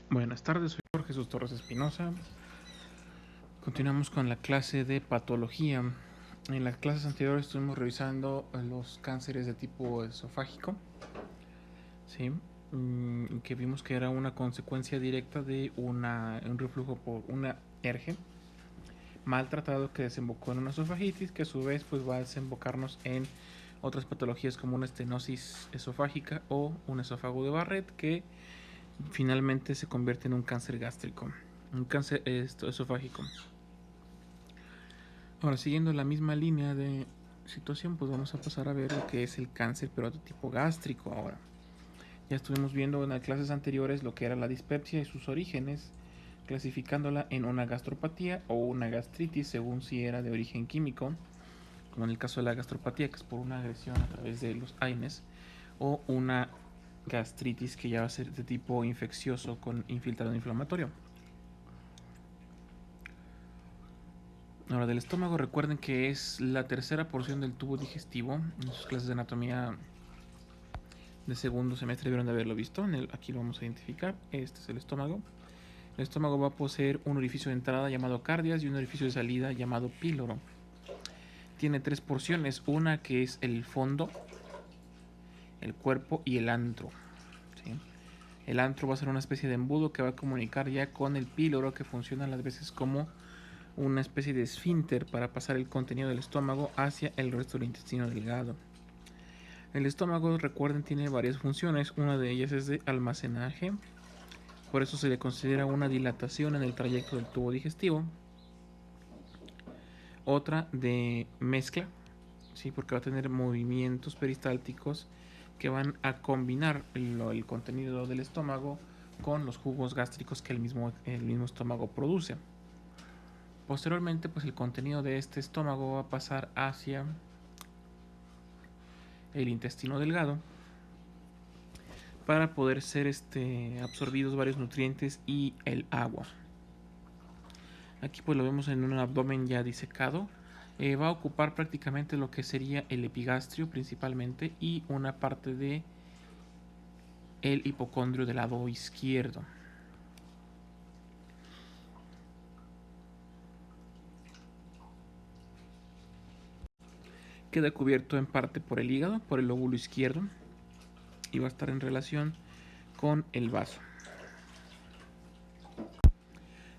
Buenas tardes, soy Jorge Jesús Torres Espinosa. Continuamos con la clase de patología. En las clases anteriores estuvimos revisando los cánceres de tipo esofágico, ¿sí? Que vimos que era una consecuencia directa de un reflujo por una ERGE maltratado que desembocó en una esofagitis, que a su vez pues va a desembocarnos en otras patologías como una estenosis esofágica o un esófago de Barrett, que finalmente se convierte en un cáncer gástrico, un cáncer esofágico. Ahora, siguiendo la misma línea de situación, pues vamos a pasar a ver lo que es el cáncer, pero de tipo gástrico ahora. Ya estuvimos viendo en las clases anteriores lo que era la dispepsia y sus orígenes, clasificándola en una gastropatía o una gastritis según si era de origen químico, como en el caso de la gastropatía, que es por una agresión a través de los AINES, o una gastritis que ya va a ser de tipo infeccioso con infiltrado inflamatorio. Ahora, del estómago, recuerden que es la tercera porción del tubo digestivo. En sus clases de anatomía de segundo semestre debieron de haberlo visto. Aquí lo vamos a identificar. Este es el estómago. El estómago va a poseer un orificio de entrada llamado cardias y un orificio de salida llamado píloro. Tiene tres porciones, una que es el fondo, el cuerpo y el antro. ¿Sí? El antro va a ser una especie de embudo que va a comunicar ya con el píloro, que funciona a las veces como una especie de esfínter para pasar el contenido del estómago hacia el resto del intestino delgado. El estómago, recuerden, tiene varias funciones. Una de ellas es de almacenaje, por eso se le considera una dilatación en el trayecto del tubo digestivo. Otra de mezcla, ¿sí? Porque va a tener movimientos peristálticos que van a combinar el contenido del estómago con los jugos gástricos que el mismo estómago produce. Posteriormente, pues el contenido de este estómago va a pasar hacia el intestino delgado para poder ser absorbidos varios nutrientes y el agua. Aquí pues lo vemos en un abdomen ya disecado. Va a ocupar prácticamente lo que sería el epigastrio principalmente y una parte de el hipocondrio del lado izquierdo. Queda cubierto en parte por el hígado, por el lóbulo izquierdo, y va a estar en relación con el vaso.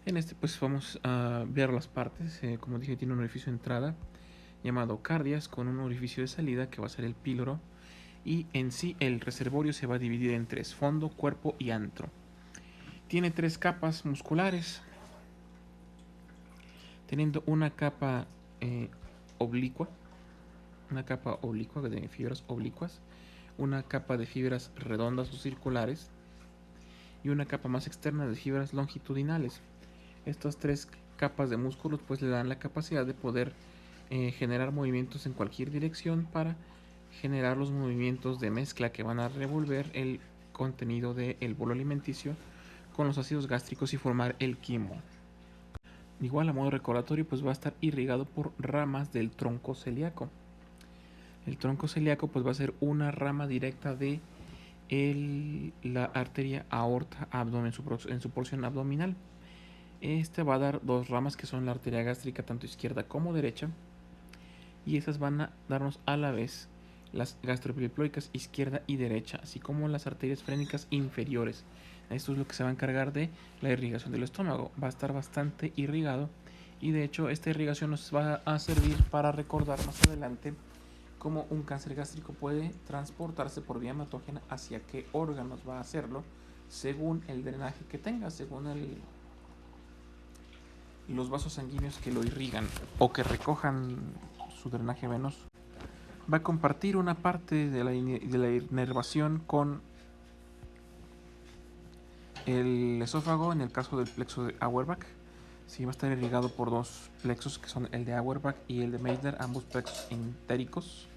En este pues vamos a ver las partes. Como dije, tiene un orificio de entrada llamado cardias con un orificio de salida que va a ser el píloro, y en sí el reservorio se va a dividir en tres: fondo, cuerpo y antro. Tiene tres capas musculares, teniendo una capa oblicua, de fibras oblicuas, una capa de fibras redondas o circulares y una capa más externa de fibras longitudinales. Estas tres capas de músculos pues le dan la capacidad de poder generar movimientos en cualquier dirección para generar los movimientos de mezcla que van a revolver el contenido del bolo alimenticio con los ácidos gástricos y formar el quimo. Igual, a modo recordatorio, pues va a estar irrigado por ramas del tronco celíaco. El tronco celíaco pues va a ser una rama directa de la arteria aorta abdomen en su porción abdominal. Este va a dar dos ramas que son la arteria gástrica tanto izquierda como derecha, y esas van a darnos a la vez las gastroepiléploicas izquierda y derecha, así como las arterias frénicas inferiores. Esto es lo que se va a encargar de la irrigación del estómago. Va a estar bastante irrigado, y de hecho esta irrigación nos va a servir para recordar más adelante cómo un cáncer gástrico puede transportarse por vía hematógena, hacia qué órganos va a hacerlo según el drenaje que tenga, según los vasos sanguíneos que lo irrigan o que recojan su drenaje venoso. Va a compartir una parte de la inervación con el esófago en el caso del plexo de Auerbach. Sí, va a estar irrigado por dos plexos que son el de Auerbach y el de Meissner, ambos plexos entéricos.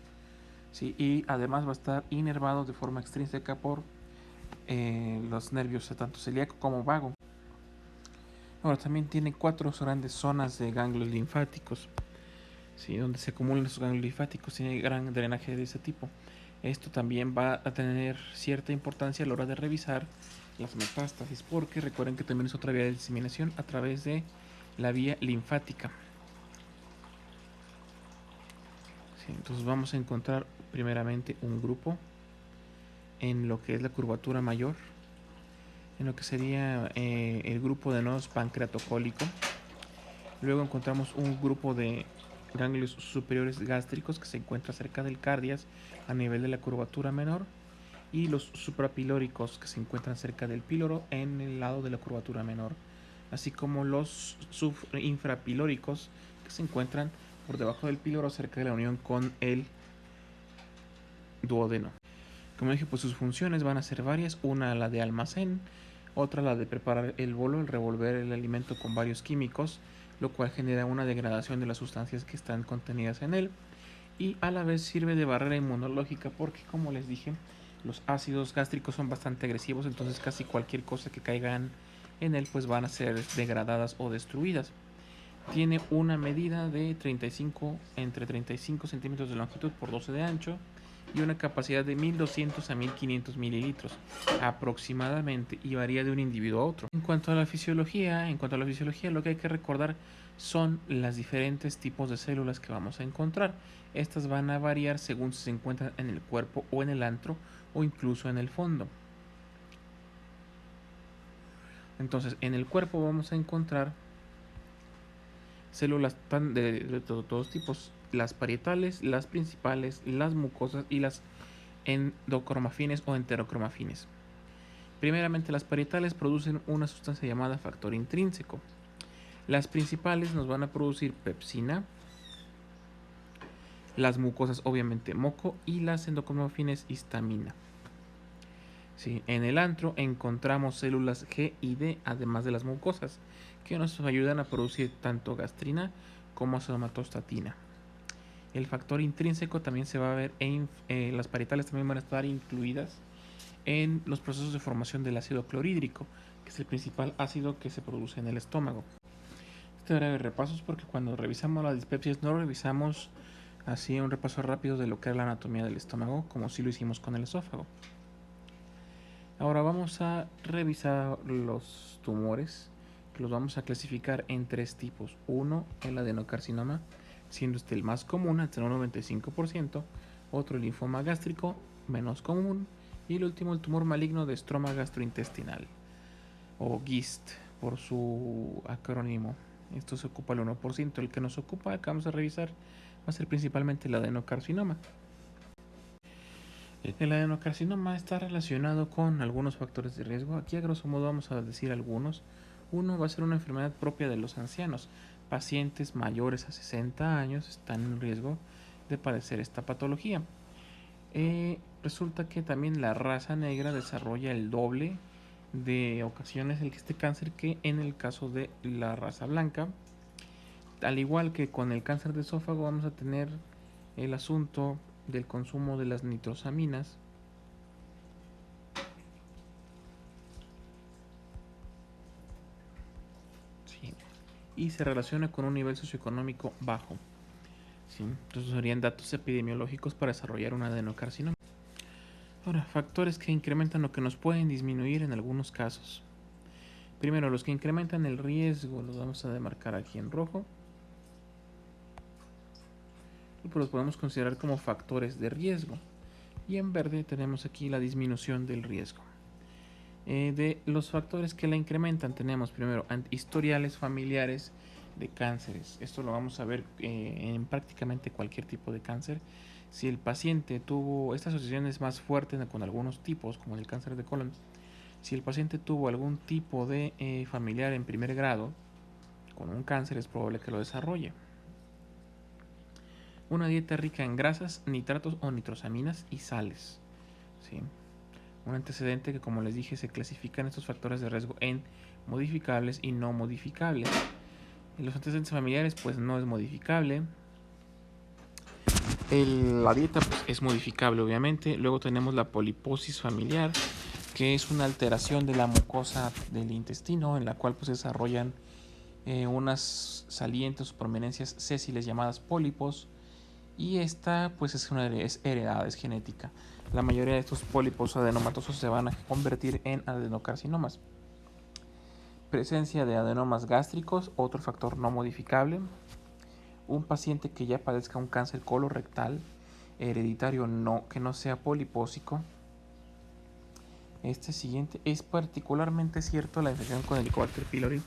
Sí, y además va a estar inervado de forma extrínseca por los nervios tanto celíaco como vago. Ahora, también tiene cuatro grandes zonas de ganglios linfáticos, ¿sí? Donde se acumulan esos ganglios linfáticos. Tiene gran drenaje de ese tipo. Esto también va a tener cierta importancia a la hora de revisar las metástasis, porque recuerden que también es otra vía de diseminación a través de la vía linfática. Sí, entonces vamos a encontrar primeramente un grupo en lo que es la curvatura mayor, en lo que sería el grupo de nodos pancreatocólico. Luego encontramos un grupo de ganglios superiores gástricos que se encuentra cerca del cardias a nivel de la curvatura menor, y los suprapilóricos que se encuentran cerca del píloro en el lado de la curvatura menor, así como los infrapilóricos que se encuentran por debajo del píloro cerca de la unión con el duodeno. Como dije, pues sus funciones van a ser varias: una la de almacén, otra la de preparar el bolo, el revolver el alimento con varios químicos, lo cual genera una degradación de las sustancias que están contenidas en él, y a la vez sirve de barrera inmunológica porque, como les dije, los ácidos gástricos son bastante agresivos, entonces casi cualquier cosa que caigan en él pues van a ser degradadas o destruidas. Tiene una medida de entre 35 centímetros de longitud por 12 de ancho y una capacidad de 1200 a 1500 mililitros aproximadamente, y varía de un individuo a otro. En cuanto a la fisiología, lo que hay que recordar son los diferentes tipos de células que vamos a encontrar. Estas van a variar según si se encuentran en el cuerpo o en el antro o incluso en el fondo. Entonces, en el cuerpo vamos a encontrar células de todos tipos: las parietales, las principales, las mucosas y las endocromafines o enterocromafines. Primeramente, las parietales producen una sustancia llamada factor intrínseco. Las principales nos van a producir pepsina, las mucosas obviamente moco, y las endocromafines histamina. Sí, en el antro encontramos células G y D, además de las mucosas, que nos ayudan a producir tanto gastrina como somatostatina. El factor intrínseco también se va a ver las parietales también van a estar incluidas en los procesos de formación del ácido clorhídrico, que es el principal ácido que se produce en el estómago. Este breve repaso es porque cuando revisamos las dispepsias no revisamos así un repaso rápido de lo que es la anatomía del estómago, como si lo hicimos con el esófago. Ahora vamos a revisar los tumores, que los vamos a clasificar en tres tipos. Uno, el adenocarcinoma, siendo este el más común, hasta un 95%. Otro, el linfoma gástrico, menos común. Y el último, el tumor maligno de estroma gastrointestinal, o GIST por su acrónimo. Esto se ocupa el 1%. El que nos ocupa, que vamos a revisar, va a ser principalmente el adenocarcinoma. El adenocarcinoma está relacionado con algunos factores de riesgo. Aquí a grosso modo vamos a decir algunos. Uno, va a ser una enfermedad propia de los ancianos. Pacientes mayores a 60 años están en riesgo de padecer esta patología. Resulta que también la raza negra desarrolla el doble de ocasiones este cáncer que en el caso de la raza blanca. Al igual que con el cáncer de esófago, vamos a tener el asunto del consumo de las nitrosaminas. Sí. Y se relaciona con un nivel socioeconómico bajo. Sí. Entonces serían datos epidemiológicos para desarrollar un adenocarcinoma. Ahora, factores que incrementan o que nos pueden disminuir en algunos casos. Primero, los que incrementan el riesgo los vamos a demarcar aquí en rojo. Y los podemos considerar como factores de riesgo. Y en verde tenemos aquí la disminución del riesgo. De los factores que la incrementan tenemos primero historiales familiares de cánceres. Esto lo vamos a ver en prácticamente cualquier tipo de cáncer. Si el paciente tuvo esta asociación es más fuerte con algunos tipos, como el cáncer de colon. Si el paciente tuvo algún tipo de familiar en primer grado con un cáncer, es probable que lo desarrolle. Una dieta rica en grasas, nitratos o nitrosaminas y sales. ¿Sí? Un antecedente que, como les dije, se clasifican estos factores de riesgo en modificables y no modificables. En los antecedentes familiares pues no es modificable. La dieta pues, es modificable obviamente. Luego tenemos la poliposis familiar, que es una alteración de la mucosa del intestino en la cual pues, se desarrollan unas salientes o prominencias sésiles llamadas pólipos, y esta pues es heredada, es genética. La mayoría de estos pólipos adenomatosos se van a convertir en adenocarcinomas. Presencia de adenomas gástricos, otro factor no modificable. Un paciente que ya padezca un cáncer colorectal hereditario que no sea polipósico. Este siguiente es particularmente cierto la infección con Helicobacter pylori,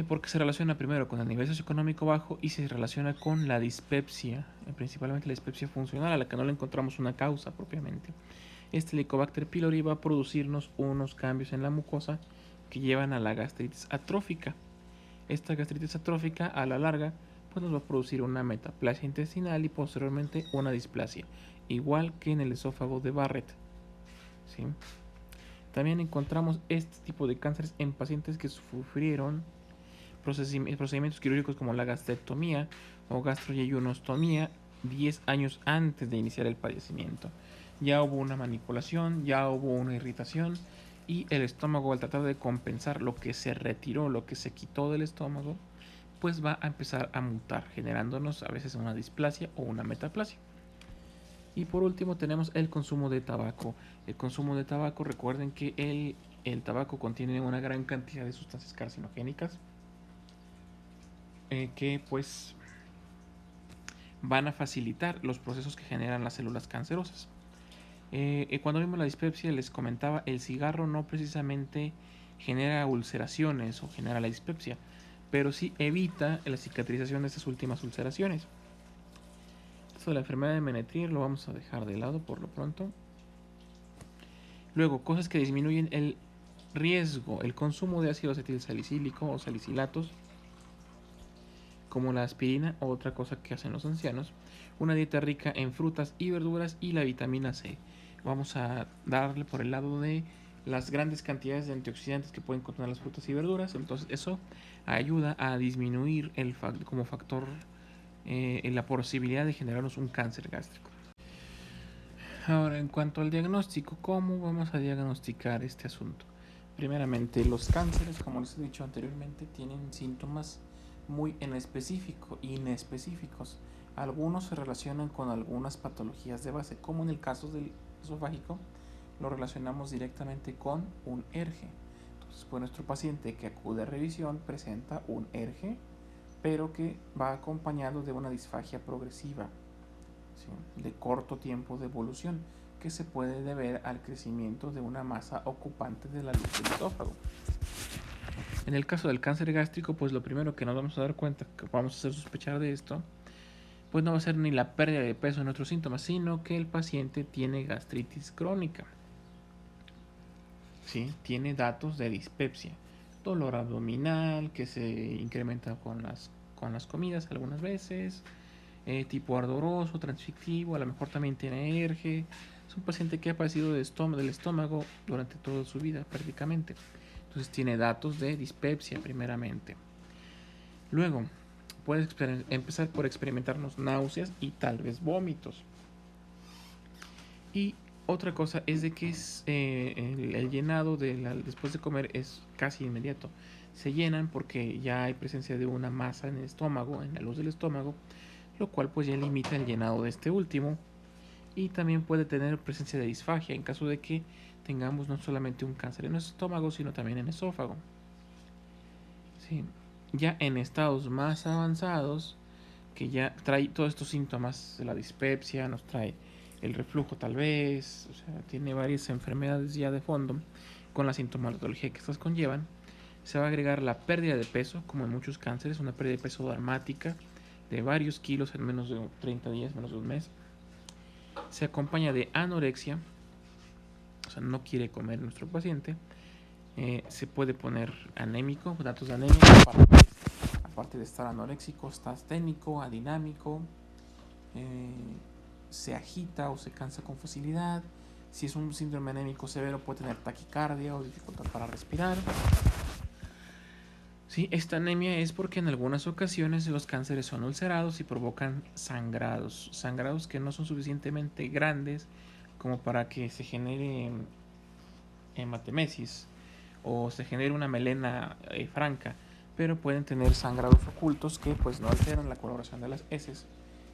porque se relaciona primero con el nivel socioeconómico bajo y se relaciona con la dispepsia, principalmente la dispepsia funcional, a la que no le encontramos una causa propiamente. Este Helicobacter pylori va a producirnos unos cambios en la mucosa que llevan a la gastritis atrófica. Esta gastritis atrófica, a la larga, pues nos va a producir una metaplasia intestinal y posteriormente una displasia, igual que en el esófago de Barrett. ¿Sí? También encontramos este tipo de cánceres en pacientes que sufrieron procedimientos quirúrgicos como la gastrectomía o gastroyeyunostomía 10 años antes de iniciar el padecimiento. Ya hubo una manipulación, ya hubo una irritación y el estómago, al tratar de compensar lo que se retiró, lo que se quitó del estómago, pues va a empezar a mutar, generándonos a veces una displasia o una metaplasia. Y por último tenemos el consumo de tabaco. El consumo de tabaco, recuerden que el tabaco contiene una gran cantidad de sustancias carcinogénicas que pues van a facilitar los procesos que generan las células cancerosas. Cuando vimos la dispepsia les comentaba, el cigarro no precisamente genera ulceraciones o genera la dispepsia, pero sí evita la cicatrización de estas últimas ulceraciones. Esto de la enfermedad de Menetrier lo vamos a dejar de lado por lo pronto. Luego, cosas que disminuyen el riesgo, el consumo de ácido acetilsalicílico o salicilatos, como la aspirina o otra cosa que hacen los ancianos, una dieta rica en frutas y verduras y la vitamina C. Vamos a darle por el lado de las grandes cantidades de antioxidantes que pueden contener las frutas y verduras, entonces eso ayuda a disminuir como factor la posibilidad de generarnos un cáncer gástrico. Ahora, en cuanto al diagnóstico, ¿cómo vamos a diagnosticar este asunto? Primeramente, los cánceres, como les he dicho anteriormente, tienen síntomas muy inespecíficos. Algunos se relacionan con algunas patologías de base, como en el caso del esofágico, lo relacionamos directamente con un ERGE. Entonces, pues nuestro paciente que acude a revisión presenta un ERGE, pero que va acompañado de una disfagia progresiva, ¿sí?, de corto tiempo de evolución, que se puede deber al crecimiento de una masa ocupante de la luz del esófago. En el caso del cáncer gástrico, pues lo primero que nos vamos a dar cuenta, que vamos a hacer sospechar de esto, pues no va a ser ni la pérdida de peso en otros síntomas, sino que el paciente tiene gastritis crónica. ¿Sí? Tiene datos de dispepsia, dolor abdominal que se incrementa con las comidas algunas veces, tipo ardoroso, transfictivo, a lo mejor también tiene ERGE. Es un paciente que ha padecido del estómago durante toda su vida prácticamente. Entonces tiene datos de dispepsia primeramente. Luego, puedes empezar por experimentarnos náuseas y tal vez vómitos. Y otra cosa es de que el llenado después de comer es casi inmediato. Se llenan porque ya hay presencia de una masa en el estómago, en la luz del estómago, lo cual pues ya limita el llenado de este último. Y también puede tener presencia de disfagia en caso de que tengamos no solamente un cáncer en el estómago, sino también en el esófago. Sí. Ya en estados más avanzados, que ya trae todos estos síntomas de la dispepsia, nos trae el reflujo tal vez, o sea, tiene varias enfermedades ya de fondo con la sintomatología que estas conllevan, se va a agregar la pérdida de peso, como en muchos cánceres, una pérdida de peso dramática de varios kilos en menos de 30 días, menos de un mes. Se acompaña de anorexia, o sea, no quiere comer nuestro paciente. Se puede poner anémico, datos de anemia, aparte de estar anoréxico, está asténico, adinámico, se agita o se cansa con facilidad. Si es un síndrome anémico severo, puede tener taquicardia o dificultad para respirar. Sí, esta anemia es porque en algunas ocasiones los cánceres son ulcerados y provocan sangrados que no son suficientemente grandes como para que se genere hematemesis o se genere una melena franca, pero pueden tener sangrados ocultos que pues no alteran la coloración de las heces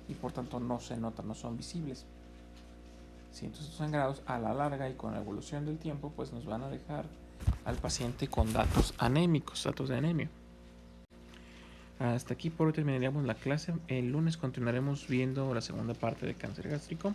y por tanto no se notan, no son visibles. Cientos de sangrados a la larga y con la evolución del tiempo pues nos van a dejar al paciente con datos anémicos, datos de anemia. Hasta aquí por hoy terminaríamos la clase. El lunes continuaremos viendo la segunda parte de cáncer gástrico.